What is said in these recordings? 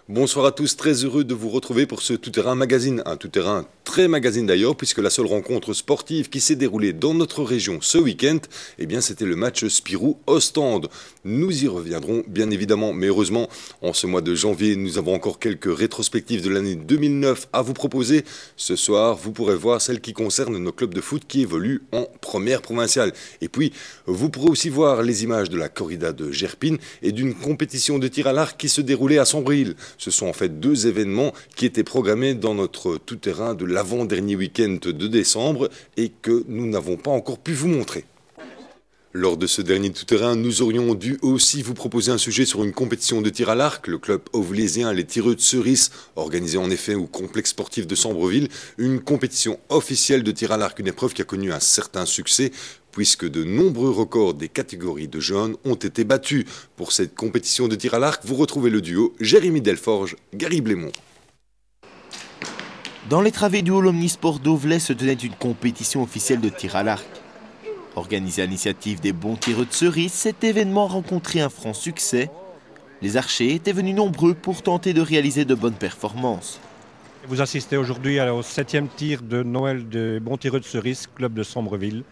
Bonsoir à tous, très heureux de vous retrouver pour ce Tout-Terrain Magazine, un tout-terrain très magazine d'ailleurs, puisque la seule rencontre sportive qui s'est déroulée dans notre région ce week-end, eh bien c'était le match Spirou-Ostende. Nous y reviendrons bien évidemment, mais heureusement, en ce mois de janvier, nous avons encore quelques rétrospectives de l'année 2009 à vous proposer. Ce soir, vous pourrez voir celles qui concernent nos clubs de foot qui évoluent en première provinciale. Et puis, vous pourrez aussi voir les images de la corrida de Gerpine et d'une compétition de tir à l'arc qui se déroulait à Sombreville. Ce sont en fait deux événements qui étaient programmés dans notre tout-terrain de l'avant-dernier week-end de décembre et que nous n'avons pas encore pu vous montrer. Lors de ce dernier tout-terrain, nous aurions dû aussi vous proposer un sujet sur une compétition de tir à l'arc. Le club auvelésien Les Tireux de Cerise, organisé en effet au complexe sportif de Sombreville, une compétition officielle de tir à l'arc, une épreuve qui a connu un certain succès, puisque de nombreux records des catégories de jeunes ont été battus. Pour cette compétition de tir à l'arc, vous retrouvez le duo Jérémy Delforge, Gary Blémont. Dans les travées du hall omnisport d'Auvelais se tenait une compétition officielle de tir à l'arc. Organisé à l'initiative des bons tireux de Cerise, cet événement a rencontré un franc succès. Les archers étaient venus nombreux pour tenter de réaliser de bonnes performances. Vous assistez aujourd'hui au 7e tir de Noël des bons tireux de Cerise, club de Sombreville,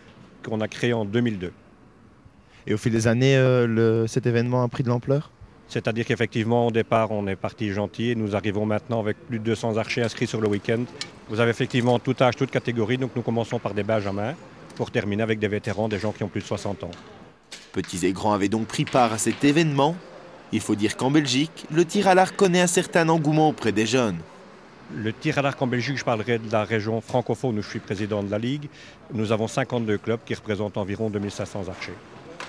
qu'on a créé en 2002. Et au fil des années, cet événement a pris de l'ampleur ? C'est-à-dire qu'effectivement, au départ, on est parti gentil et nous arrivons maintenant avec plus de 200 archers inscrits sur le week-end. Vous avez effectivement tout âge, toute catégorie, donc nous commençons par des benjamins pour terminer avec des vétérans, des gens qui ont plus de 60 ans. Petits et grands avaient donc pris part à cet événement. Il faut dire qu'en Belgique, le tir à l'arc connaît un certain engouement auprès des jeunes. Le tir à l'arc en Belgique, je parlerai de la région francophone où je suis président de la Ligue. Nous avons 52 clubs qui représentent environ 2500 archers.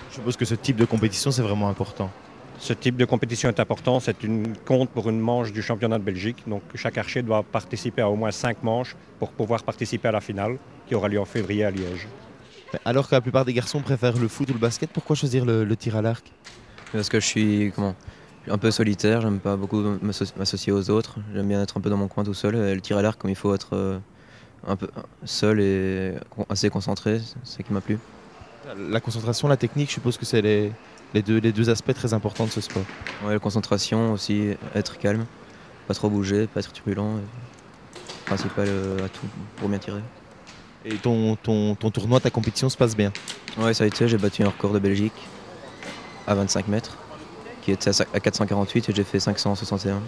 Je suppose que ce type de compétition, c'est vraiment important. Ce type de compétition est important, c'est une compte pour une manche du championnat de Belgique. Donc chaque archer doit participer à au moins 5 manches pour pouvoir participer à la finale qui aura lieu en février à Liège. Alors que la plupart des garçons préfèrent le foot ou le basket, pourquoi choisir le tir à l'arc ? Parce que je suis un peu solitaire, j'aime pas beaucoup m'associer aux autres. J'aime bien être un peu dans mon coin tout seul. Et le tir à l'arc, comme il faut être un peu seul et assez concentré, c'est ce qui m'a plu. La concentration, la technique, je suppose que c'est les deux aspects très importants de ce sport. Ouais, la concentration aussi, être calme, pas trop bouger, pas être turbulent. Principal atout pour bien tirer. Et ton tournoi, ta compétition se passe bien ? Ouais, ça a été, j'ai battu un record de Belgique à 25 mètres, qui était à 448 et j'ai fait 561.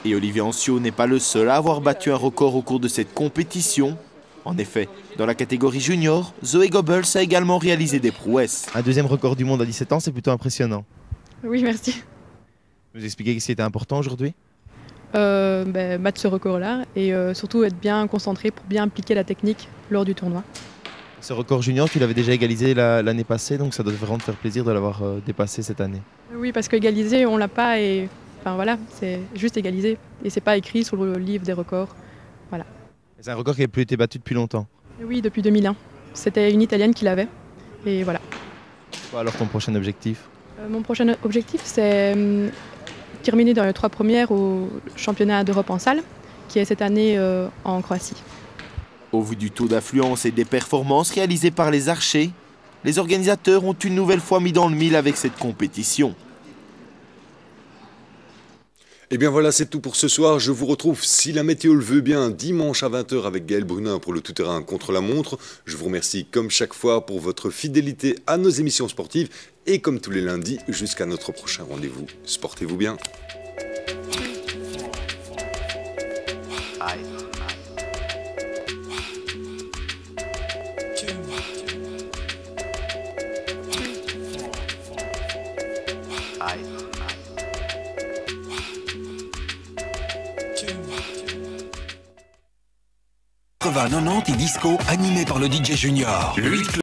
Et Olivier Ancio n'est pas le seul à avoir battu un record au cours de cette compétition. En effet, dans la catégorie junior, Zoé Goebbels a également réalisé des prouesses. Un deuxième record du monde à 17 ans, c'est plutôt impressionnant. Oui, merci. Vous expliquez ce qui était important aujourd'hui ? Battre ce record-là et surtout être bien concentré pour bien appliquer la technique lors du tournoi. Ce record junior, tu l'avais déjà égalisé l'année passée, donc ça doit vraiment te faire plaisir de l'avoir dépassé cette année. Oui, parce qu'égalisé, on l'a pas et enfin voilà, c'est juste égalisé et c'est pas écrit sur le livre des records. Voilà. C'est un record qui n'a plus été battu depuis longtemps. Oui, depuis 2001. C'était une Italienne qui l'avait et voilà. Alors ton prochain objectif ? Mon prochain objectif, c'est terminer dans les 3 premières au championnat d'Europe en salle, qui est cette année en Croatie. Au vu du taux d'affluence et des performances réalisées par les archers, les organisateurs ont une nouvelle fois mis dans le mille avec cette compétition. Et bien voilà, c'est tout pour ce soir. Je vous retrouve, si la météo le veut bien, dimanche à 20 h avec Gaël Brunin pour le tout-terrain contre la montre. Je vous remercie comme chaque fois pour votre fidélité à nos émissions sportives. Et comme tous les lundis, jusqu'à notre prochain rendez-vous. Sportez-vous bien. et disco animé par le DJ Junior.